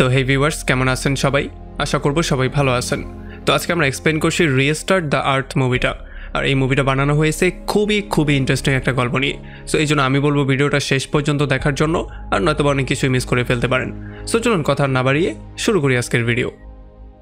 তো হে ভিউয়ার্স, কেমন আছেন সবাই? আশা করব সবাই ভালো আছেন। তো আজকে আমরা এক্সপ্লেন করছি রিস্টার্ট দ্য আর্থ মুভিটা। আর এই মুভিটা বানানো হয়েছে খুবই ইন্টারেস্টিং একটা গল্প নিয়ে। সো এই জন্য আমি বলবো ভিডিওটা শেষ পর্যন্ত দেখার জন্য, আর নয়তো অনেক কিছুই মিস করে ফেলতে পারেন। সো চলুন কথা না বাড়িয়ে শুরু করি আজকের ভিডিও।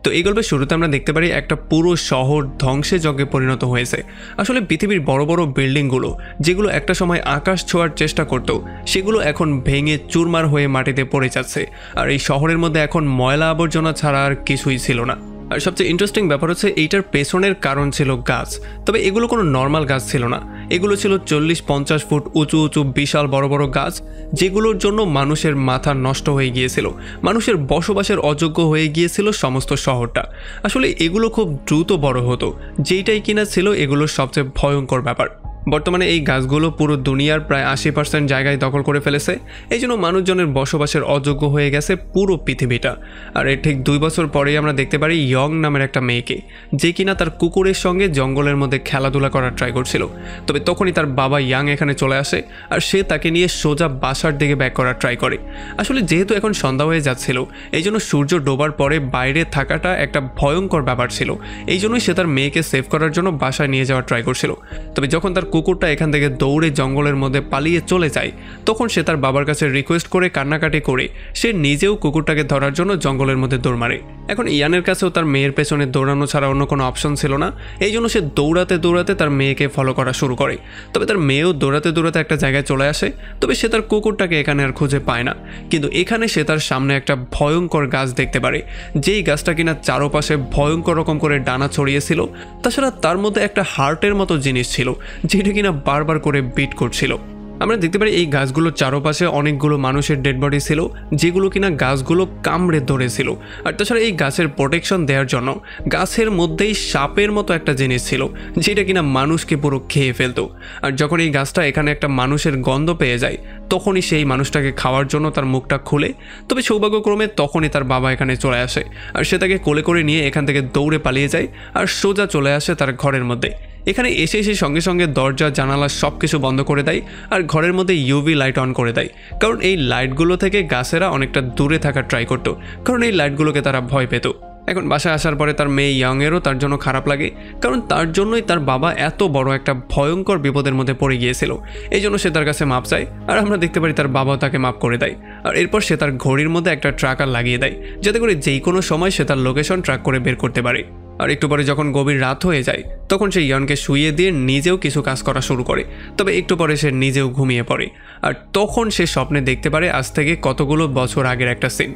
তো এই গল্পের শুরুতে আমরা দেখতে পারি একটা পুরো শহর ধ্বংসে যজ্ঞে পরিণত হয়েছে। আসলে পৃথিবীর বড় বড় বিল্ডিংগুলো যেগুলো একটা সময় আকাশ ছোঁয়ার চেষ্টা করতো, সেগুলো এখন ভেঙে চুরমার হয়ে মাটিতে পড়ে যাচ্ছে। আর এই শহরের মধ্যে এখন ময়লা আবর্জনা ছাড়া আর কিছুই ছিল না। আর সবচেয়ে ইন্টারেস্টিং ব্যাপার হচ্ছে এইটার পেছনের কারণ ছিল গাছ। তবে এগুলো কোনো নর্মাল গাছ ছিল না, এগুলো ছিল 40-50 ফুট উঁচু উঁচু বিশাল বড় বড় গাছ, যেগুলোর জন্য মানুষের মাথা নষ্ট হয়ে গিয়েছিল, মানুষের বসবাসের অযোগ্য হয়ে গিয়েছিল সমস্ত শহরটা। আসলে এগুলো খুব দ্রুত বড় হতো, যেইটাই কিনা ছিল এগুলোর সবচেয়ে ভয়ঙ্কর ব্যাপার। বর্তমানে এই গাছগুলো পুরো দুনিয়ার প্রায় 80% জায়গায় দখল করে ফেলেছে। এই জন্য মানুষজনের বসবাসের অযোগ্য হয়ে গেছে পুরো পৃথিবীটা। আর এর ঠিক 2 বছর পরেই আমরা দেখতে পারি ইয়ং নামের একটা মেয়েকে, যে কিনা তার কুকুরের সঙ্গে জঙ্গলের মধ্যে খেলাধুলা করার ট্রাই করছিল। তবে তখনই তার বাবা ইয়াং এখানে চলে আসে, আর সে তাকে নিয়ে সোজা বাসার দিকে ব্যাক করার ট্রাই করে। আসলে যেহেতু এখন সন্ধ্যা হয়ে যাচ্ছিল, এই জন্য সূর্য ডোবার পরে বাইরে থাকাটা একটা ভয়ঙ্কর ব্যাপার ছিল। এই জন্যই সে তার মেয়েকে সেভ করার জন্য বাসায় নিয়ে যাওয়ার ট্রাই করছিল। তবে যখন তার কুকুরটা এখান থেকে দৌড়ে জঙ্গলের মধ্যে পালিয়ে চলে যায়, তখন সে তার বাবার কাছে রিকোয়েস্ট করে কান্নাকাটি করে সে নিজেও কুকুরটাকে ধরার জন্য জঙ্গলের মধ্যে দৌড় মারে। এখন ইয়ানের কাছেও তার মেয়ের পেছনে দৌড়ানো ছাড়া অন্য কোনো অপশন ছিল না। এই জন্য সে দৌড়াতে দৌড়াতে তার মেয়েকে ফলো করা শুরু করে। তবে তার মেয়েও দৌড়াতে দৌড়াতে একটা জায়গায় চলে আসে। তবে সে তার কুকুরটাকে এখানে আর খুঁজে পায় না। কিন্তু এখানে সে তার সামনে একটা ভয়ঙ্কর গাছ দেখতে পারে, যেই গাছটা কিনা চারপাশে ভয়ঙ্কর রকম করে ডানা ছড়িয়েছিল। তাছাড়া তার মধ্যে একটা হার্টের মতো জিনিস ছিল, যেটা কিনা বারবার করে বিট করছিল। আমরা দেখতে পারি এই গাছগুলোর চারপাশে অনেকগুলো মানুষের ডেড বডি ছিল, যেগুলো কিনা গাছগুলো কামড়ে ধরেছিল। আর তাছাড়া এই গাছের প্রোটেকশন দেওয়ার জন্য গাছের মধ্যেই সাপের মতো একটা জিনিস ছিল, যেটা কিনা মানুষকে পুরো খেয়ে ফেলতো। আর যখন এই গাছটা এখানে একটা মানুষের গন্ধ পেয়ে যায়, তখনই সেই মানুষটাকে খাওয়ার জন্য তার মুখটা খুলে। তবে সৌভাগ্যক্রমে তখনই তার বাবা এখানে চলে আসে, আর সে তাকে কোলে করে নিয়ে এখান থেকে দৌড়ে পালিয়ে যায়, আর সোজা চলে আসে তার ঘরের মধ্যে। এখানে এসে সঙ্গে সঙ্গে দরজা জানালা সব কিছু বন্ধ করে দেয়, আর ঘরের মধ্যে ইউভি লাইট অন করে দেয়। কারণ এই লাইটগুলো থেকে গাছেরা অনেকটা দূরে থাকার ট্রাই করতো, কারণ এই লাইটগুলোকে তারা ভয় পেত। এখন বাসায় আসার পরে তার মেয়ে ইয়াংয়েরও তার জন্য খারাপ লাগে, কারণ তার জন্যই তার বাবা এত বড় একটা ভয়ঙ্কর বিপদের মধ্যে পড়ে গিয়েছিল। এই জন্য সে তার কাছে মাপ চায়, আর আমরা দেখতে পারি তার বাবাও তাকে মাপ করে দেয়। আর এরপর সে তার ঘড়ির মধ্যে একটা ট্র্যাকার লাগিয়ে দেয়, যাতে করে যেই কোনো সময় সে তার লোকেশন ট্র্যাক করে বের করতে পারে। আর একটু পরে যখন গভীর রাত হয়ে যায়, তখন সে ইয়ানকে শুইয়ে দিয়ে নিজেও কিছু কাজ করা শুরু করে। তবে একটু পরে সে নিজেও ঘুমিয়ে পড়ে। আর তখন সে স্বপ্নে দেখতে পারে আজ থেকে কতগুলো বছর আগের একটা সিন।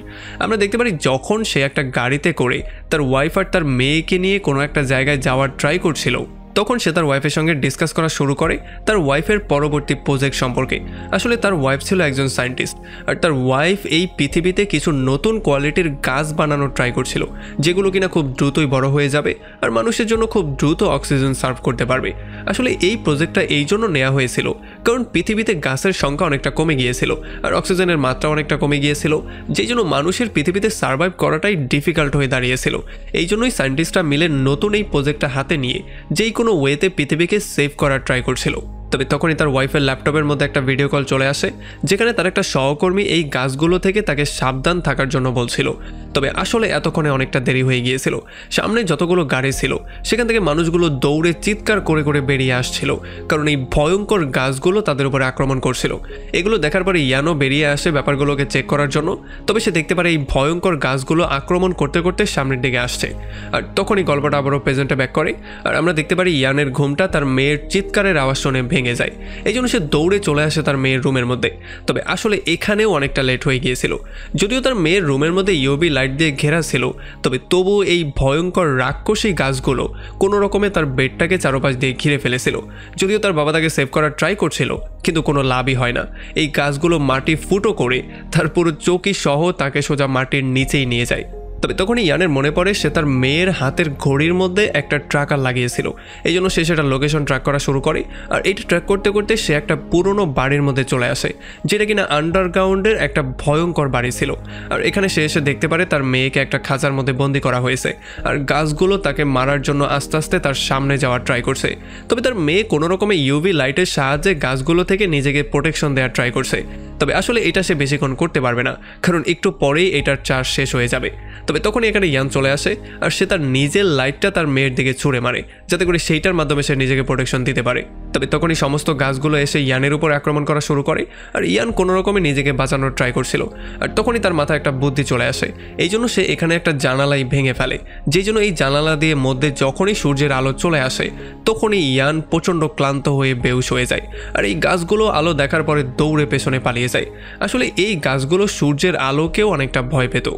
আমরা দেখতে পারি যখন সে একটা গাড়িতে করে তার ওয়াইফ আর তার মেয়েকে নিয়ে কোনো একটা জায়গায় যাওয়ার ট্রাই করছিল, তখন সে তার ওয়াইফের সঙ্গে ডিসকাস করা শুরু করে তার ওয়াইফের পরবর্তী প্রজেক্ট সম্পর্কে। আসলে তার ওয়াইফ ছিল একজন সায়েন্টিস্ট, আর তার ওয়াইফ এই পৃথিবীতে কিছু নতুন কোয়ালিটির গাছ বানানোর ট্রাই করছিল, যেগুলো কিনা খুব দ্রুতই বড় হয়ে যাবে আর মানুষের জন্য খুব দ্রুত অক্সিজেন সার্ভ করতে পারবে। আসলে এই প্রজেক্টটা এই জন্য নেওয়া হয়েছিল কারণ পৃথিবীতে গাছের সংখ্যা অনেকটা কমে গিয়েছিল, আর অক্সিজেনের মাত্রা অনেকটা কমে গিয়েছিল, যেই জন্য মানুষের পৃথিবীতে সার্ভাইভ করাটাই ডিফিকাল্ট হয়ে দাঁড়িয়েছিল। এই জন্যই সায়েন্টিস্টরা মিলে নতুন এই প্রজেক্টটা হাতে নিয়ে যেই কোনো ওয়েতে পৃথিবীকে সেভ করার ট্রাই করছিল। তবে তখনই তার ওয়াইফের ল্যাপটপের মধ্যে একটা ভিডিও কল চলে আসে, যেখানে তার একটা সহকর্মী এই গাছগুলো থেকে তাকে সাবধান থাকার জন্য বলছিল। তবে আসলে এতক্ষণে অনেকটা দেরি হয়ে গিয়েছিল। সামনে যতগুলো গাড়ি ছিল সেখান থেকে মানুষগুলো দৌড়ে চিৎকার করে করে বেরিয়ে আসছিল, কারণ এই ভয়ঙ্কর গাছগুলো তাদের উপরে আক্রমণ করছিল। এগুলো দেখার পরে ইয়ানও বেরিয়ে আসে ব্যাপারগুলোকে চেক করার জন্য। তবে সে দেখতে পারে এই ভয়ঙ্কর গাছগুলো আক্রমণ করতে করতে সামনের দিকে আসছে। আর তখনই গল্পটা আবারও প্রেজেন্টে ব্যাক করে, আর আমরা দেখতে পারি ইয়ানের ঘুমটা তার মেয়ের চিৎকারের আওয়াজ শুনে ভেঙে যায়। এই জন্য সে দৌড়ে চলে আসে তার মেয়ের রুমের মধ্যে। তবে আসলে এখানেও অনেকটা লেট হয়ে গিয়েছিল। যদিও তার মেয়ের রুমের মধ্যে ইউভি লাইট দিয়ে ঘেরা ছিল, তবে তবুও এই ভয়ঙ্কর রাক্ষসী গাছগুলো কোনো রকমে তার বেডটাকে চারপাশ দিয়ে ঘিরে ফেলেছিল। যদিও তার বাবা তাকে সেভ করার ট্রাই করছিল, কিন্তু কোনো লাভই হয় না। এই গাছগুলো মাটি ফুটো করে তার পুরো চৌকি সহ তাকে সোজা মাটির নিচেই নিয়ে যায়। তবে তখনই ইয়ানের মনে পড়ে সে তার মেয়ের হাতের ঘড়ির মধ্যে একটা ট্র্যাকার লাগিয়েছিল। এই জন্য সে সেটা লোকেশন ট্র্যাক করা শুরু করে। আর এইটা ট্র্যাক করতে করতে সে একটা পুরনো বাড়ির মধ্যে চলে আসে, যেটা কিনা আন্ডারগ্রাউন্ডের একটা ভয়ঙ্কর বাড়ি ছিল। আর এখানে সে এসে দেখতে পারে তার মেয়েকে একটা খাঁচার মধ্যে বন্দি করা হয়েছে, আর গাছগুলো তাকে মারার জন্য আস্তে আস্তে তার সামনে যাওয়ার ট্রাই করছে। তবে তার মেয়ে কোনো রকমে ইউভি লাইটের সাহায্যে গাছগুলো থেকে নিজেকে প্রোটেকশন দেওয়ার ট্রাই করছে। তবে আসলে এটা সে বেশিক্ষণ করতে পারবে না, কারণ একটু পরেই এটার চার্জ শেষ হয়ে যাবে। তবে তখনই এখানে ইয়ান চলে আসে আর সে তার নিজের লাইটটা তার মেয়ের দিকে ছুঁড়ে মারে, যাতে করে সেইটার মাধ্যমে সে নিজেকে প্রোটেকশন দিতে পারে। তবে তখনই সমস্ত গাছগুলো এসে ইয়ানের উপর আক্রমণ করা শুরু করে, আর ইয়ান কোনো রকমে নিজেকে বাঁচানোর ট্রাই করছিল। আর তখনই তার মাথায় একটা বুদ্ধি চলে আসে, এই জন্য সে এখানে একটা জানালাই ভেঙে ফেলে, যেই জন্য এই জানালা দিয়ে মধ্যে যখনই সূর্যের আলো চলে আসে তখনই ইয়ান প্রচণ্ড ক্লান্ত হয়ে বেহুশ হয়ে যায়। আর এই গাছগুলো আলো দেখার পরে দৌড়ে পেছনে পালিয়ে যায়। আসলে এই গাছগুলো সূর্যের আলোকেও অনেকটা ভয় পেত।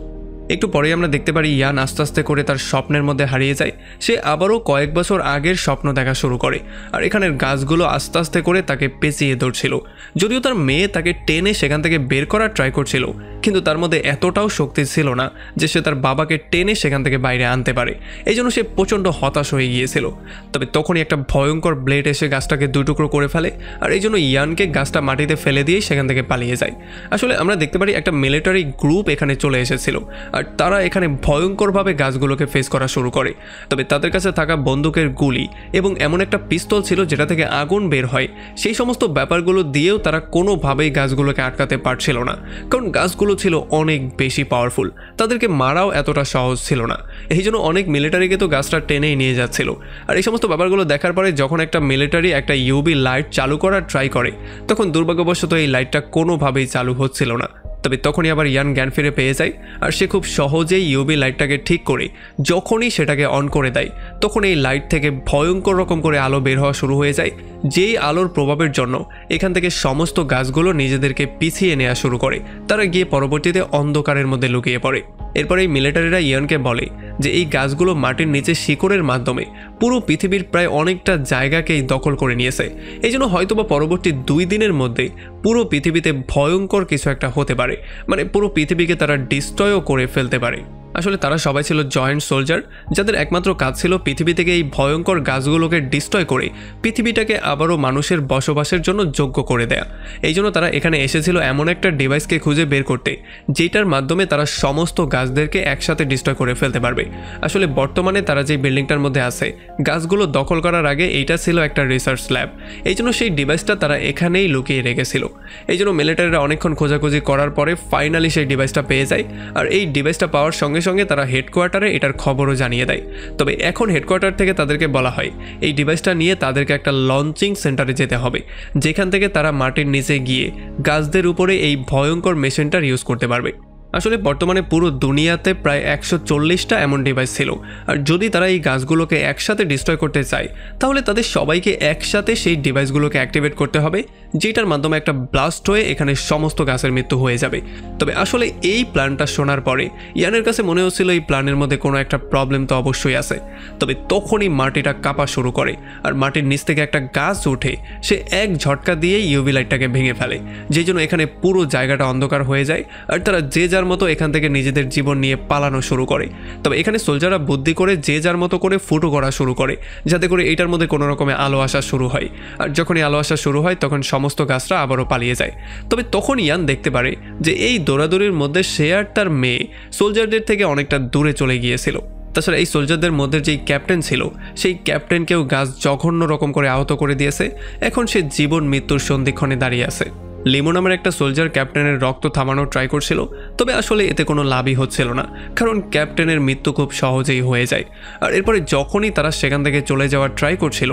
একটু পরেই আমরা দেখতে পারি ইয়ান আস্তে আস্তে করে তার স্বপ্নের মধ্যে হারিয়ে যায়। সে আবারও কয়েক বছর আগের স্বপ্ন দেখা শুরু করে, আর এখানের গাছগুলো আস্তে আস্তে করে তাকে পেঁচিয়ে ধরছিল। যদিও তার মেয়ে তাকে টেনে সেখান থেকে বের করার ট্রাই করছিল, কিন্তু তার মধ্যে এতটাও শক্তি ছিল না যে সে তার বাবাকে টেনে সেখান থেকে বাইরে আনতে পারে। এই জন্য সে প্রচণ্ড হতাশ হয়ে গিয়েছিল। তবে তখনই একটা ভয়ঙ্কর ব্লেড এসে গাছটাকে দুই টুকরো করে ফেলে, আর এই জন্য ইয়ানকে গাছটা মাটিতে ফেলে দিয়ে সেখান থেকে পালিয়ে যায়। আসলে আমরা দেখতে পারি একটা মিলিটারি গ্রুপ এখানে চলে এসেছিল, আর তারা এখানে ভয়ঙ্করভাবে গাছগুলোকে ফেস করা শুরু করে। তবে তাদের কাছে থাকা বন্দুকের গুলি এবং এমন একটা পিস্তল ছিল যেটা থেকে আগুন বের হয়, সেই সমস্ত ব্যাপারগুলো দিয়েও তারা কোনোভাবেই গাছগুলোকে আটকাতে পারছিল না, কারণ গাছগুলো ছিল অনেক বেশি পাওয়ারফুল। তাদেরকে মারাও এতটা সহজ ছিল না। এই জন্য অনেক মিলিটারিকে তো গাছটা টেনেই নিয়ে যাচ্ছিল। আর এই সমস্ত ব্যাপারগুলো দেখার পরে যখন একটা মিলিটারি একটা ইউবি লাইট চালু করার ট্রাই করে, তখন দুর্ভাগ্যবশত এই লাইটটা কোনোভাবেই চালু হচ্ছিল না। তবে তখনই আবার ইয়ান জ্ঞান ফিরে পেয়ে যায়, আর সে খুব সহজেই ইউবি লাইটটাকে ঠিক করে যখনই সেটাকে অন করে দেয়, তখন এই লাইট থেকে ভয়ঙ্কর রকম করে আলো বের হওয়া শুরু হয়ে যায়, যেই আলোর প্রভাবের জন্য এখান থেকে সমস্ত গাছগুলো নিজেদেরকে পিছিয়ে নেওয়া শুরু করে। তারা গিয়ে পরবর্তীতে অন্ধকারের মধ্যে লুকিয়ে পড়ে। এরপরে এই মিলিটারিরা ইয়ানকে বলে যে এই গাছগুলো মাটির নিচে শিকড়ের মাধ্যমে পুরো পৃথিবীর প্রায় অনেকটা জায়গাকেই দখল করে নিয়েছে। এই জন্য হয়তোবা পরবর্তী 2 দিনের মধ্যে পুরো পৃথিবীতে ভয়ঙ্কর কিছু একটা হতে পারে, মানে পুরো পৃথিবীকে তারা ডিস্ট্রয়ও করে ফেলতে পারে। আসলে তারা সবাই ছিল জয়েন্ট সোলজার, যাদের একমাত্র কাজ ছিল পৃথিবী থেকে এই ভয়ঙ্কর গাছগুলোকে ডিস্ট্রয় করে পৃথিবীটাকে আবারও মানুষের বসবাসের জন্য যোগ্য করে দেয়া। এই জন্য তারা এখানে এসেছিল এমন একটা ডিভাইসকে খুঁজে বের করতে, যেটার মাধ্যমে তারা সমস্ত গাছদেরকে একসাথে ডিস্ট্রয় করে ফেলতে পারবে। আসলে বর্তমানে তারা যে বিল্ডিংটার মধ্যে আছে, গাছগুলো দখল করার আগে এইটা ছিল একটা রিসার্চ ল্যাব। এই জন্য সেই ডিভাইসটা তারা এখানেই লুকিয়ে রেখেছিল। এই জন্য মিলিটারিরা অনেকক্ষণ খোঁজাখুঁজি করার পরে ফাইনালি সেই ডিভাইসটা পেয়ে যায়, আর এই ডিভাইসটা পাওয়ার সঙ্গে সঙ্গে তারা হেডকোয়ার্টারে এটার খবরও জানিয়ে দেয়। তবে এখন হেডকোয়ার্টার থেকে তাদেরকে বলা হয় এই ডিভাইসটা নিয়ে তাদেরকে একটা লঞ্চিং সেন্টারে যেতে হবে, যেখান থেকে তারা মাটির নিচে গিয়ে গাছদের উপরে এই ভয়ঙ্কর মেশিনটার ইউজ করতে পারবে। আসলে বর্তমানে পুরো দুনিয়াতে প্রায় 140টা এমন ডিভাইস ছিল, আর যদি তারা এই গাছগুলোকে একসাথে ডিস্ট্রয় করতে চায় তাহলে তাদের সবাইকে একসাথে সেই ডিভাইসগুলোকে অ্যাক্টিভেট করতে হবে, যেটার মাধ্যমে একটা ব্লাস্ট হয়ে এখানে সমস্ত গাছের মৃত্যু হয়ে যাবে। তবে আসলে এই প্ল্যানটা শোনার পরে ইয়ানের কাছে মনে হচ্ছিল এই প্ল্যানের মধ্যে কোনো একটা প্রবলেম তো অবশ্যই আছে। তবে তখনই মাটিটা কাঁপা শুরু করে, আর মাটির নিচ থেকে একটা গাছ উঠে সে এক ঝটকা দিয়ে ইউভি লাইটটাকে ভেঙে ফেলে, যেই জন্য এখানে পুরো জায়গাটা অন্ধকার হয়ে যায়, আর তারা যে যার মতো এখান থেকে নিজেদের জীবন নিয়ে পালানো শুরু করে। তবে এখানে সোলজাররা বুদ্ধি করে যে যার মতো করে ফুটো করা শুরু করে, যাতে করে এটার মধ্যে কোনো রকমের আলো আসা শুরু হয়। আর যখনই আলো আসা শুরু হয় তখন সমস্ত গাছরা আবারও পালিয়ে যায়। তবে তখন ইয়ান দেখতে পারে যে এই দৌড়াদৌড়ির মধ্যে সে আর তার মেয়ে সোলজারদের থেকে অনেকটা দূরে চলে গিয়েছিল। তাছাড়া এই সোলজারদের মধ্যে যেই ক্যাপ্টেন ছিল, সেই ক্যাপ্টেনকেও গাছ জঘন্য রকম করে আহত করে দিয়েছে। এখন সে জীবন মৃত্যুর সন্ধিক্ষণে দাঁড়িয়ে আছে। লিমো নামের একটা সোলজার ক্যাপ্টেনের রক্ত থামানোর ট্রাই করছিল, তবে আসলে এতে কোনো লাভই হচ্ছিল না, কারণ ক্যাপ্টেনের মৃত্যু খুব সহজেই হয়ে যায়। আর এরপরে যখনই তারা সেখান থেকে চলে যাওয়ার ট্রাই করছিল,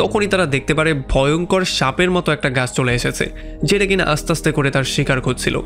তখনই তারা দেখতে পারে ভয়ঙ্কর সাপের মতো একটা গাছ চলে এসেছে, যেটা কিনা আস্তে আস্তে করে তার শিকার করছিল।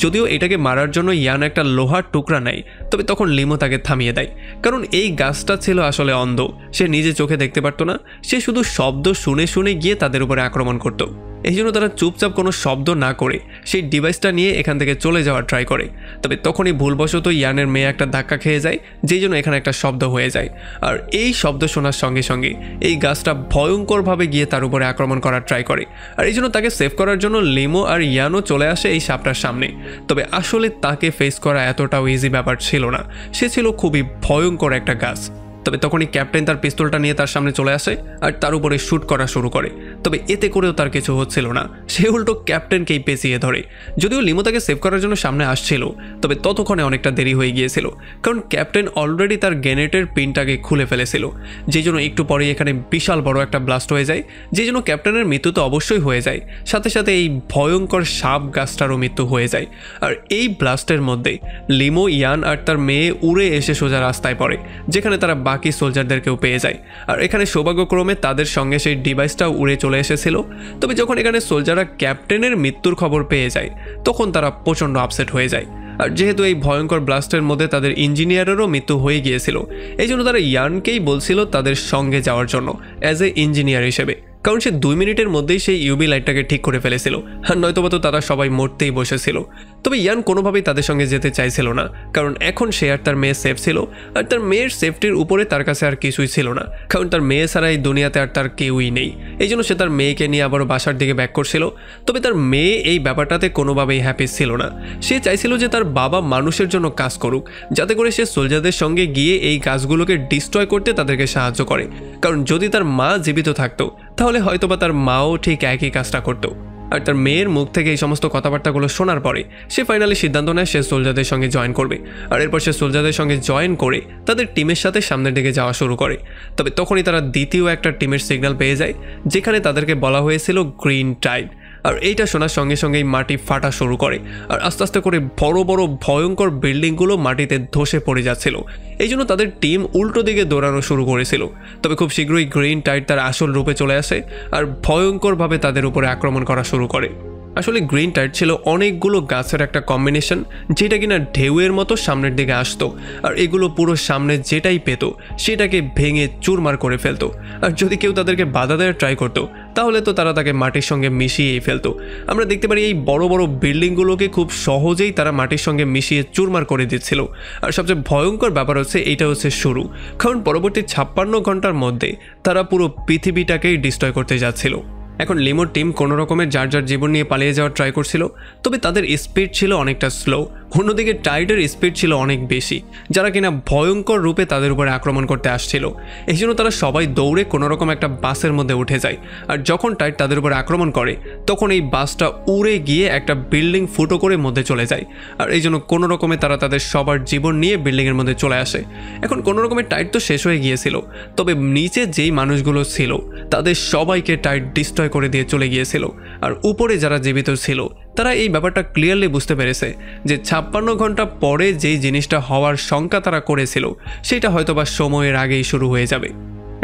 যদিও এটাকে মারার জন্য ইয়ান একটা লোহার টুকরা নেয়, তবে তখন লিমো তাকে থামিয়ে দেয়, কারণ এই গাছটা ছিল আসলে অন্ধ। সে নিজে চোখে দেখতে পারতো না, সে শুধু শব্দ শুনে শুনে গিয়ে তাদের উপরে আক্রমণ করত। এই জন্য তারা চুপচাপ কোনো শব্দ না করে সেই ডিভাইসটা নিয়ে এখান থেকে চলে যাওয়ার ট্রাই করে। তবে তখনই ভুলবশত ইয়ানের মেয়ে একটা ধাক্কা খেয়ে যায়, যেই জন্য এখানে একটা শব্দ হয়ে যায়। আর এই শব্দ শোনার সঙ্গে সঙ্গে এই গাছটা ভয়ঙ্করভাবে গিয়ে তার উপরে আক্রমণ করার ট্রাই করে। আর এই জন্য তাকে সেভ করার জন্য লিমো আর ইয়ানও চলে আসে এই সাপটার সামনে। তবে আসলে তাকে ফেস করা এতটাও ইজি ব্যাপার ছিল না, সে ছিল খুবই ভয়ঙ্কর একটা গাছ। তবে তখনই ক্যাপ্টেন তার পিস্তলটা নিয়ে তার সামনে চলে আসে আর তার উপরে শ্যুট করা শুরু করে। তবে এতে করেও তার কিছু হচ্ছিল না, সে উল্টো ক্যাপ্টেনকেই পেঁচিয়ে ধরে। যদিও লিমো তাকে সেভ করার জন্য সামনে আসছিল, তবে ততক্ষণে অনেকটা দেরি হয়ে গিয়েছিল, কারণ ক্যাপ্টেন অলরেডি তার গ্রেনেডের পিনটাকে খুলে ফেলেছিল, যেই জন্য একটু পরেই এখানে বিশাল বড় একটা ব্লাস্ট হয়ে যায়, যেই জন্য ক্যাপ্টেনের মৃত্যু তো অবশ্যই হয়ে যায়, সাথে সাথে এই ভয়ঙ্কর সাপ গাছটারও মৃত্যু হয়ে যায়। আর এই ব্লাস্টের মধ্যে লিমো, ইয়ান আর তার মেয়ে উড়ে এসে সোজা রাস্তায় পড়ে, যেখানে তারা বাকি সোলজারদেরকেও পেয়ে যায়। আর এখানে সৌভাগ্যক্রমে তাদের সঙ্গে সেই ডিভাইসটাও উড়ে চলে এসেছিল। তবে যখন এখানে সোলজাররা ক্যাপ্টেনের মৃত্যুর খবর পেয়ে যায়, তখন তারা প্রচণ্ড আপসেট হয়ে যায়। আর যেহেতু এই ভয়ঙ্কর ব্লাস্টের মধ্যে তাদের ইঞ্জিনিয়ারেরও মৃত্যু হয়ে গিয়েছিল, এই জন্য তারা ইয়ানকেই বলছিল তাদের সঙ্গে যাওয়ার জন্য অ্যাজ এ ইঞ্জিনিয়ার হিসেবে, কারণ সে 2 মিনিটের মধ্যেই সেই ইউবি লাইটটাকে ঠিক করে ফেলেছিল, আর নয়তোবা তো তারা সবাই মরতেই বসেছিল। তবে ইয়ান কোনোভাবেই তাদের সঙ্গে যেতে চাইছিল না, কারণ এখন সে আর তার মেয়ে সেফ ছিল, আর তার মেয়ের সেফটির উপরে তার কাছে আর কিছুই ছিল না, কারণ তার মেয়ে ছাড়া এই দুনিয়াতে আর তার কেউই নেই। এই জন্য সে তার মেয়েকে নিয়ে আবারও বাসার দিকে ব্যাক করছিল। তবে তার মেয়ে এই ব্যাপারটাতে কোনোভাবেই হ্যাপি ছিল না। সে চাইছিল যে তার বাবা মানুষের জন্য কাজ করুক, যাতে করে সে সোলজারদের সঙ্গে গিয়ে এই গাছগুলোকে ডিস্ট্রয় করতে তাদেরকে সাহায্য করে, কারণ যদি তার মা জীবিত থাকতো তাহলে হয়তোবা তার মাও ঠিক একই কাজটা করতো। আর তার মেয়ের মুখ থেকে এই সমস্ত কথাবার্তাগুলো শোনার পরে সে ফাইনালি সিদ্ধান্ত নেয় সে সোলজারদের সঙ্গে জয়েন করবে। আর এরপর সে সোলজারদের সঙ্গে জয়েন করে তাদের টিমের সাথে সামনের দিকে যাওয়া শুরু করে। তবে তখনই তারা দ্বিতীয় একটা টিমের সিগন্যাল পেয়ে যায়, যেখানে তাদেরকে বলা হয়েছিল গ্রিন টাইড। আর এইটা শোনার সঙ্গে সঙ্গেই মাটি ফাটা শুরু করে, আর আস্তে আস্তে করে বড় বড় ভয়ঙ্কর বিল্ডিংগুলো মাটিতে ধসে পড়ে যাচ্ছিল। এই জন্য তাদের টিম উল্টো দিকে দৌড়ানো শুরু করেছিল। তবে খুব শীঘ্রই গ্রিন টাইড তার আসল রূপে চলে আসে আর ভয়ঙ্করভাবে তাদের উপরে আক্রমণ করা শুরু করে। আসলে গ্রিন টাইড ছিল অনেকগুলো গাছের একটা কম্বিনেশন, যেটা কিনা ঢেউয়ের মতো সামনের দিকে আসতো, আর এগুলো পুরো সামনে যেটাই পেত সেটাকে ভেঙে চুরমার করে ফেলতো। আর যদি কেউ তাদেরকে বাধা দেওয়ার ট্রাই করতো, তাহলে তো তারা তাকে মাটির সঙ্গে মিশিয়েই ফেলতো। আমরা দেখতে পারি এই বড় বড় বিল্ডিংগুলোকে খুব সহজেই তারা মাটির সঙ্গে মিশিয়ে চুরমার করে দিচ্ছিল। আর সবচেয়ে ভয়ঙ্কর ব্যাপার হচ্ছে এইটা হচ্ছে শুরু, কারণ পরবর্তী 56 ঘন্টার মধ্যে তারা পুরো পৃথিবীটাকেই ডিস্ট্রয় করতে যাচ্ছিল। এখন লিমোর টিম কোনো রকমের যার যার জীবন নিয়ে পালিয়ে যাওয়ার ট্রাই করছিল, তবে তাদের স্পিড ছিল অনেকটা স্লো। অন্যদিকে টাইডের স্পিড ছিল অনেক বেশি, যারা কিনা ভয়ঙ্কর রূপে তাদের উপরে আক্রমণ করতে আসছিল। এই জন্য তারা সবাই দৌড়ে কোনো রকম একটা বাসের মধ্যে উঠে যায়। আর যখন টাইড তাদের উপরে আক্রমণ করে, তখন এই বাসটা উড়ে গিয়ে একটা বিল্ডিং ফুটো করে মধ্যে চলে যায়। আর এই জন্য কোনো রকমে তারা তাদের সবার জীবন নিয়ে বিল্ডিংয়ের মধ্যে চলে আসে। এখন কোনো রকমের টাইড তো শেষ হয়ে গিয়েছিল, তবে নিচে যেই মানুষগুলো ছিল তাদের সবাইকে টাইড ডিস্ট্রয় করে দিয়ে চলে গিয়েছিল। আর উপরে যারা জীবিত ছিল তারা এই ব্যাপারটা ক্লিয়ারলি বুঝতে পেরেছে যে 56 ঘন্টা পরে যেই জিনিসটা হওয়ার শঙ্কা তারা করেছিল, সেটা হয়তোবা সময়ের আগেই শুরু হয়ে যাবে।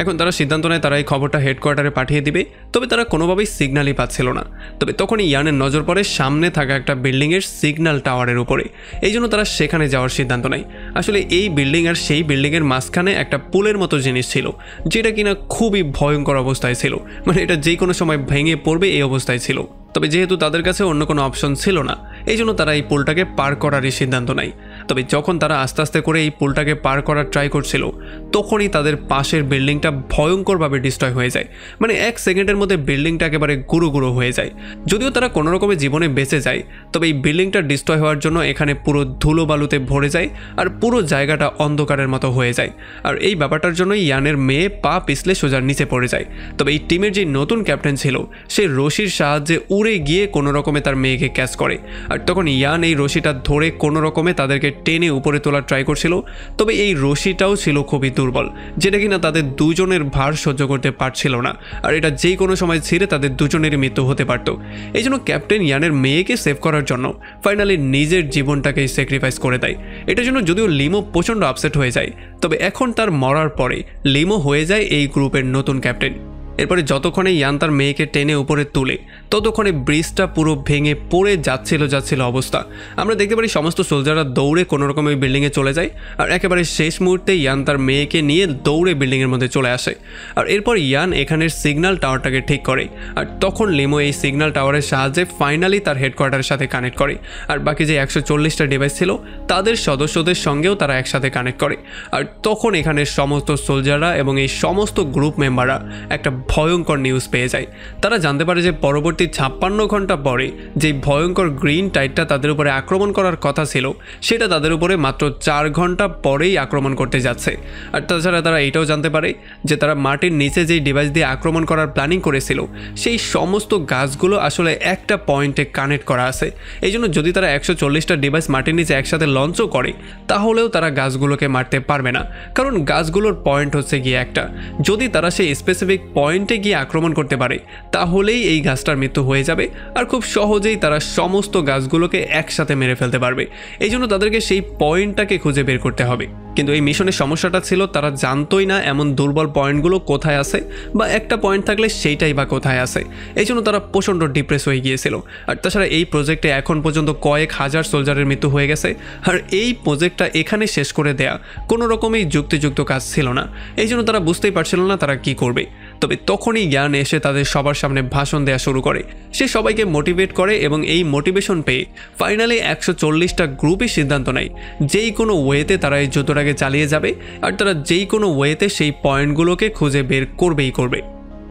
এখন তারা সিদ্ধান্ত নেয় তারা এই খবরটা হেডকোয়ার্টারে পাঠিয়ে দিবে, তবে তারা কোনোভাবেই সিগন্যালই পাচ্ছিল না। তবে তখনই ইয়ানের নজর পড়ে সামনে থাকা একটা বিল্ডিংয়ের সিগন্যাল টাওয়ারের উপরে। এই জন্য তারা সেখানে যাওয়ার সিদ্ধান্ত নেয়। আসলে এই বিল্ডিং আর সেই বিল্ডিংয়ের মাঝখানে একটা পুলের মতো জিনিস ছিল, যেটা কিনা খুবই ভয়ঙ্কর অবস্থায় ছিল, মানে এটা যে কোনো সময় ভেঙে পড়বে এই অবস্থায় ছিল। তবে যেহেতু তাদের কাছে অন্য কোনো অপশন ছিল না, এই জন্য তারা এই পুলটাকে পার করারই সিদ্ধান্ত নেয়। তবে যখন তারা আস্তে আস্তে করে এই পুলটাকে পার করার ট্রাই করছিল, তখনই তাদের পাশের বিল্ডিংটা ভয়ঙ্করভাবে ডিস্ট্রয় হয়ে যায়। মানে 1 সেকেন্ডের মধ্যে বিল্ডিংটা একেবারে গুঁড়ো গুঁড়ো হয়ে যায়। যদিও তারা কোনো রকমের জীবনে বেঁচে যায়, তবে এই বিল্ডিংটা ডিস্ট্রয় হওয়ার জন্য এখানে পুরো ধুলো বালুতে ভরে যায়, আর পুরো জায়গাটা অন্ধকারের মতো হয়ে যায়। আর এই ব্যাপারটার জন্যই ইয়ানের মেয়ে পা পিছলে সোজার নিচে পড়ে যায়। তবে এই টিমের যে নতুন ক্যাপ্টেন ছিল, সে রশির সাহায্যে উড়ে গিয়ে কোনো রকমে তার মেয়েকে ক্যাচ করে। আর তখন ইয়ান এই রশিটা ধরে কোনো রকমে তাদেরকে টেনে উপরে তোলার ট্রাই করছিল। তবে এই রশিটাও ছিল খুবই দুর্বল, যেটা কিনা তাদের দুজনের ভার সহ্য করতে পারছিল না। আর এটা যে কোনো সময় ছিঁড়ে তাদের দুজনেরই মৃত্যু হতে পারত। এই জন্য ক্যাপ্টেন ইয়ানের মেয়েকে সেভ করার জন্য ফাইনালি নিজের জীবনটাকেই স্যাক্রিফাইস করে দেয়। এটার জন্য যদিও লিমো প্রচণ্ড আপসেট হয়ে যায়, তবে এখন তার মরার পরে লিমো হয়ে যায় এই গ্রুপের নতুন ক্যাপ্টেন। এরপরে যতক্ষণে ইয়ান তার মেয়েকে টেনে উপরে তুলে, ততক্ষণে ব্রিজটা পুরো ভেঙে পড়ে যাচ্ছিল অবস্থা। আমরা দেখতে পারি সমস্ত সোলজাররা দৌড়ে কোনো রকম ওই বিল্ডিংয়ে চলে যায়। আর একেবারে শেষ মুহূর্তে ইয়ান তার মেয়েকে নিয়ে দৌড়ে বিল্ডিংয়ের মধ্যে চলে আসে। আর এরপর ইয়ান এখানের সিগন্যাল টাওয়ারটাকে ঠিক করে। আর তখন লিমো এই সিগন্যাল টাওয়ারের সাহায্যে ফাইনালি তার হেডকোয়ার্টারের সাথে কানেক্ট করে। আর বাকি যে 140টা ডিভাইস ছিল তাদের সদস্যদের সঙ্গেও তারা একসাথে কানেক্ট করে। আর তখন এখানের সমস্ত সোলজাররা এবং এই সমস্ত গ্রুপ মেম্বাররা একটা ভয়ঙ্কর নিউজ পেয়ে যায়। তারা জানতে পারে যে পরবর্তী 56 ঘন্টা পরে যে ভয়ঙ্কর গ্রিন টাইডটা তাদের উপরে আক্রমণ করার কথা ছিল সেটা তাদের উপরে মাত্র 4 ঘন্টা পরেই আক্রমণ করতে যাচ্ছে। আর তাছাড়া তারা এটাও জানতে পারে যে তারা মাটির নিচে যেই ডিভাইস দিয়ে আক্রমণ করার প্ল্যানিং করেছিল সেই সমস্ত গাছগুলো আসলে একটা পয়েন্টে কানেক্ট করা আছে। এই জন্য যদি তারা 140টা ডিভাইস মাটির নিচে একসাথে লঞ্চও করে তাহলেও তারা গাছগুলোকে মারতে পারবে না, কারণ গাছগুলোর পয়েন্ট হচ্ছে গিয়ে একটা। যদি তারা সেই স্পেসিফিক পয়েন্টে গিয়ে আক্রমণ করতে পারে তাহলেই এই গাছটার মৃত্যু হয়ে যাবে আর খুব সহজেই তারা সমস্ত গাছগুলোকে একসাথে মেরে ফেলতে পারবে। এই জন্য তাদেরকে সেই পয়েন্টটাকে খুঁজে বের করতে হবে। কিন্তু এই মিশনের সমস্যাটা ছিল তারা জানতোই না এমন দুর্বল পয়েন্টগুলো কোথায় আছে, বা একটা পয়েন্ট থাকলে সেইটাই বা কোথায় আছে। এই জন্য তারা প্রচণ্ড ডিপ্রেস হয়ে গিয়েছিল। আর তাছাড়া এই প্রজেক্টে এখন পর্যন্ত কয়েক হাজার সোলজারের মৃত্যু হয়ে গেছে, আর এই প্রজেক্টটা এখানে শেষ করে দেয়া কোনো রকমই যুক্তিযুক্ত কাজ ছিল না। এই জন্য তারা বুঝতেই পারছিল না তারা কি করবে। তবে তখনই জ্ঞান এসে তাদের সবার সামনে ভাষণ দেওয়া শুরু করে। সে সবাইকে মোটিভেট করে এবং এই মোটিভেশন পেয়ে ফাইনালি 140টা গ্রুপই সিদ্ধান্ত নেয় যেই কোনো ওয়েতে তারা এই যুদ্ধটাকে চালিয়ে যাবে, আর তারা যেই কোনো ওয়েতে সেই পয়েন্টগুলোকে খুঁজে বের করবেই করবে।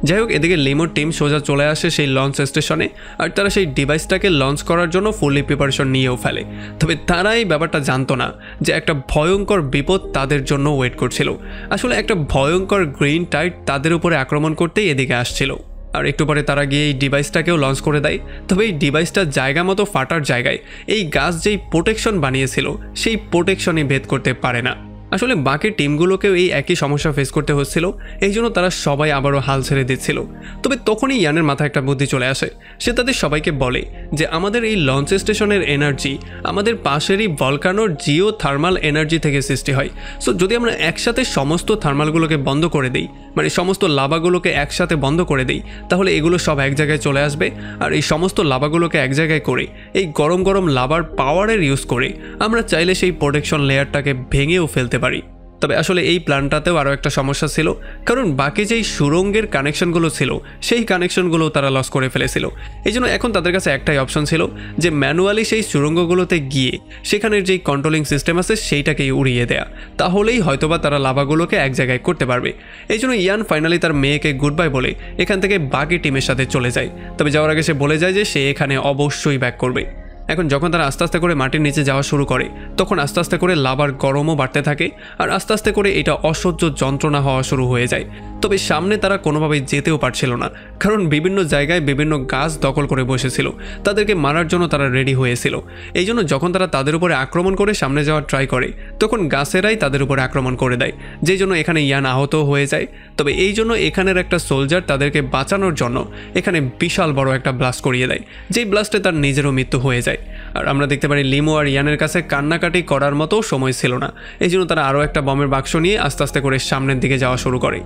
যাই হোক, এদিকে লিমোর টিম সোজা চলে আসে সেই লঞ্চ স্টেশনে, আর তারা সেই ডিভাইসটাকে লঞ্চ করার জন্য ফুললি প্রিপারেশন নিয়েও ফেলে। তবে তারা এই ব্যাপারটা জানতো না যে একটা ভয়ঙ্কর বিপদ তাদের জন্য ওয়েট করছিল। আসলে একটা ভয়ঙ্কর গ্রিন টাইড তাদের উপরে আক্রমণ করতেই এদিকে আসছিল। আর একটু পরে তারা গিয়ে এই ডিভাইসটাকেও লঞ্চ করে দেয়। তবে এই ডিভাইসটা জায়গা মতো ফাটার জায়গায় এই গাছ যেই প্রোটেকশন বানিয়েছিল সেই প্রোটেকশনই ভেদ করতে পারে না। আসলে বাকি টিমগুলোকেও এই একই সমস্যা ফেস করতে হচ্ছিল, এই জন্য তারা সবাই আবারও হাল ছেড়ে দিচ্ছিল। তবে তখনই ইয়ানের মাথায় একটা বুদ্ধি চলে আসে। সে তাদের সবাইকে বলে যে আমাদের এই লঞ্চ স্টেশনের এনার্জি আমাদের পাশেরই ভলকানোর জিও থার্মাল এনার্জি থেকে সৃষ্টি হয়। সো যদি আমরা একসাথে সমস্ত থার্মালগুলোকে বন্ধ করে দিই, মানে সমস্ত লাভাগুলোকে একসাথে বন্ধ করে দিই, তাহলে এগুলো সব এক জায়গায় চলে আসবে। আর এই সমস্ত লাভাগুলোকে এক জায়গায় করে এই গরম গরম লাভার পাওয়ারের ইউজ করে আমরা চাইলে সেই প্রোটেকশন লেয়ারটাকে ভেঙেও ফেলতে পারি। তবে আসলে এই প্ল্যানটাতেও আরও একটা সমস্যা ছিল, কারণ বাকি যেই সুরঙ্গের কানেকশনগুলো ছিল সেই কানেকশনগুলো তারা লস করে ফেলেছিল। এই জন্য এখন তাদের কাছে একটাই অপশন ছিল যে ম্যানুয়ালি সেই সুরঙ্গগুলোতে গিয়ে সেখানের যেই কন্ট্রোলিং সিস্টেম আছে সেইটাকেই উড়িয়ে দেয়া, তাহলেই হয়তোবা তারা লাভাগুলোকে এক জায়গায় করতে পারবে। এই জন্য ইয়ান ফাইনালি তার মেয়েকে গুড বাই বলে এখান থেকে বাকি টিমের সাথে চলে যায়। তবে যাওয়ার আগে সে বলে যায় যে সে এখানে অবশ্যই ব্যাক করবে। এখন যখন তারা আস্তে আস্তে করে মাটির নিচে যাওয়া শুরু করে তখন আস্তে আস্তে করে লাভার গরমও বাড়তে থাকে, আর আস্তে আস্তে করে এটা অসহ্য যন্ত্রণা হওয়া শুরু হয়ে যায়। তবে সামনে তারা কোনোভাবেই যেতেও পারছিল না, কারণ বিভিন্ন জায়গায় বিভিন্ন গাছ দখল করে বসেছিল, তাদেরকে মারার জন্য তারা রেডি হয়েছিল। এই জন্য যখন তারা তাদের উপরে আক্রমণ করে সামনে যাওয়ার ট্রাই করে তখন গাছেরাই তাদের উপরে আক্রমণ করে দেয়, যেই জন্য এখানে ইয়ান আহত হয়ে যায়। তবে এই জন্য এখানের একটা সোলজার তাদেরকে বাঁচানোর জন্য এখানে বিশাল বড় একটা ব্লাস্ট করিয়ে দেয়, যেই ব্লাস্টে তার নিজেরও মৃত্যু হয়ে যায়। আর আমরা দেখতে পারি লিমো আর ইয়ানের কাছে কান্নাকাটি করার মতো সময় ছিল না, এই জন্য তারা আরও একটা বমের বাক্স নিয়ে আস্তে আস্তে করে সামনের দিকে যাওয়া শুরু করে।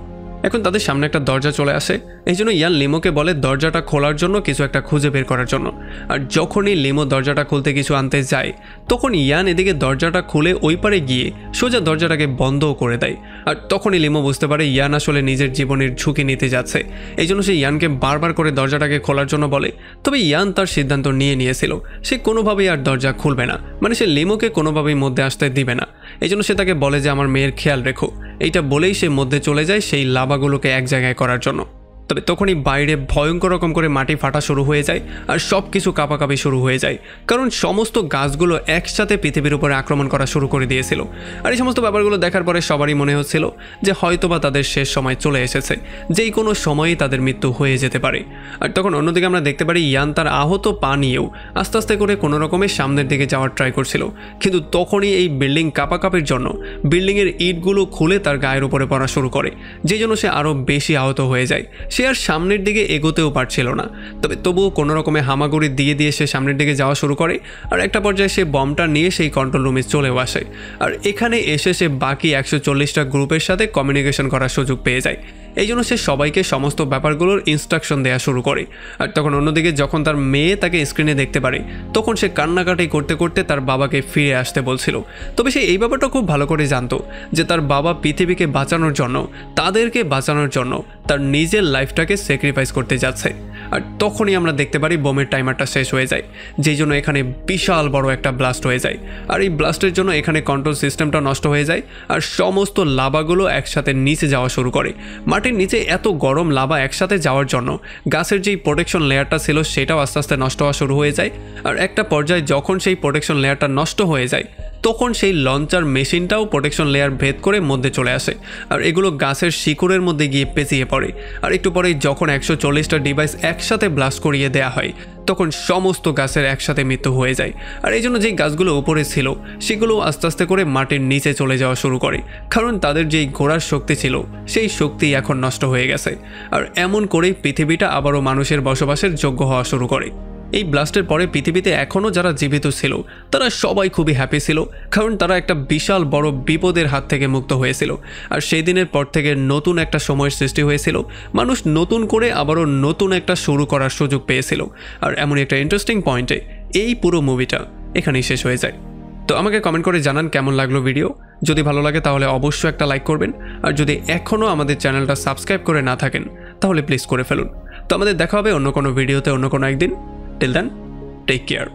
এখন তাদের সামনে একটা দরজা চলে আসে, এই জন্য ইয়ান লিমোকে বলে দরজাটা খোলার জন্য কিছু একটা খুঁজে বের করার জন্য। আর যখনই লিমো দরজাটা খুলতে কিছু আনতে যায় তখন ইয়ান এদিকে দরজাটা খুলে ওই পারে গিয়ে সোজা দরজাটাকে বন্ধও করে দেয়। আর তখনই লিমো বুঝতে পারে ইয়ান আসলে নিজের জীবনের ঝুঁকি নিতে যাচ্ছে, এই জন্য সে ইয়ানকে বারবার করে দরজাটাকে খোলার জন্য বলে। তবে ইয়ান তার সিদ্ধান্ত নিয়েছিল সে কোনোভাবেই আর দরজা খুলবে না, মানে সে লিমোকে কোনোভাবেই মধ্যে আসতে দিবে না। এই জন্য সে তাকে বলে যে আমার মেয়ের খেয়াল রেখো, এইটা বলেই সে মধ্যে চলে যায় সেই লাভাগুলোকে এক জায়গায় করার জন্য। তবে তখনই বাইরে ভয়ঙ্কর রকম করে মাটি ফাটা শুরু হয়ে যায় আর সব কিছু কাঁপাকাঁপি শুরু হয়ে যায়, কারণ সমস্ত গাছগুলো একসাথে পৃথিবীর উপরে আক্রমণ করা শুরু করে দিয়েছিল। আর এই সমস্ত ব্যাপারগুলো দেখার পরে সবারই মনে হচ্ছিল যে হয়তোবা তাদের শেষ সময় চলে এসেছে, যেই কোনো সময়ই তাদের মৃত্যু হয়ে যেতে পারে। আর তখন অন্যদিকে আমরা দেখতে পারি ইয়ান তার আহত পা নিয়েও আস্তে আস্তে করে কোনো রকমের সামনের দিকে যাওয়ার ট্রাই করছিল, কিন্তু তখনই এই বিল্ডিং কাঁপাকাঁপির জন্য বিল্ডিংয়ের ইটগুলো খুলে তার গায়ের উপরে পড়া শুরু করে, যেই জন্য সে আরও বেশি আহত হয়ে যায়। সে আর সামনের দিকে এগোতেও পারছিল না, তবে তবুও কোনো রকমে হামাগুড়ি দিয়ে সে সামনের দিকে যাওয়া শুরু করে। আর একটা পর্যায়ে সে বমটা নিয়ে সেই কন্ট্রোল রুমে চলেও আসে, আর এখানে এসে সে বাকি 140টা গ্রুপের সাথে কমিউনিকেশন করার সুযোগ পেয়ে যায়। এই জন্য সে সবাইকে সমস্ত ব্যাপারগুলোর ইনস্ট্রাকশন দেওয়া শুরু করে। আর তখন অন্যদিকে যখন তার মেয়ে তাকে স্ক্রিনে দেখতে পারে তখন সে কান্নাকাটি করতে করতে তার বাবাকে ফিরে আসতে বলছিল। তবে সে এই ব্যাপারটা খুব ভালো করে জানতো যে তার বাবা পৃথিবীকে বাঁচানোর জন্য, তাদেরকে বাঁচানোর জন্য তার নিজের লাইফটাকে স্যাক্রিফাইস করতে যাচ্ছে। আর তখনই আমরা দেখতে পারি বোমের টাইমারটা শেষ হয়ে যায়, যেই জন্য এখানে বিশাল বড় একটা ব্লাস্ট হয়ে যায়। আর এই ব্লাস্টের জন্য এখানে কন্ট্রোল সিস্টেমটা নষ্ট হয়ে যায় আর সমস্ত লাভাগুলো একসাথে নিচে যাওয়া শুরু করে। মাটির মাটির নিচে এত গরম লাভা একসাথে যাওয়ার জন্য গাছের যেই প্রোটেকশন লেয়ারটা ছিল সেটাও আস্তে আস্তে নষ্ট হওয়া শুরু হয়ে যায়। আর একটা পর্যায়ে যখন সেই প্রোটেকশন লেয়ারটা নষ্ট হয়ে যায় তখন সেই লঞ্চার মেশিনটাও প্রোটেকশন লেয়ার ভেদ করে মধ্যে চলে আসে, আর এগুলো গাছের শিকড়ের মধ্যে গিয়ে পেঁচিয়ে পড়ে। আর একটু পরেই যখন 140টা ডিভাইস একসাথে ব্লাস্ট করিয়ে দেওয়া হয় তখন সমস্ত গাছের একসাথে মৃত্যু হয়ে যায়। আর এই জন্য যেই গাছগুলো উপরে ছিল সেগুলো আস্তে আস্তে করে মাটির নিচে চলে যাওয়া শুরু করে, কারণ তাদের যেই ঘোরার শক্তি ছিল সেই শক্তি এখন নষ্ট হয়ে গেছে। আর এমন করেই পৃথিবীটা আবারও মানুষের বসবাসের যোগ্য হওয়া শুরু করে। এই ব্লাস্টের পরে পৃথিবীতে এখনও যারা জীবিত ছিল তারা সবাই খুবই হ্যাপি ছিল, কারণ তারা একটা বিশাল বড় বিপদের হাত থেকে মুক্ত হয়েছিল। আর সেই দিনের পর থেকে নতুন একটা সময়ের সৃষ্টি হয়েছিল, মানুষ নতুন করে আবারও নতুন একটা শুরু করার সুযোগ পেয়েছিল। আর এমন একটা ইন্টারেস্টিং পয়েন্টে এই পুরো মুভিটা এখানেই শেষ হয়ে যায়। তো আমাকে কমেন্ট করে জানান কেমন লাগলো ভিডিও। যদি ভালো লাগে তাহলে অবশ্যই একটা লাইক করবেন, আর যদি এখনও আমাদের চ্যানেলটা সাবস্ক্রাইব করে না থাকেন তাহলে প্লিজ করে ফেলুন। তো আমাদের দেখা হবে অন্য কোনো ভিডিওতে অন্য কোনো একদিন। Till then, take care.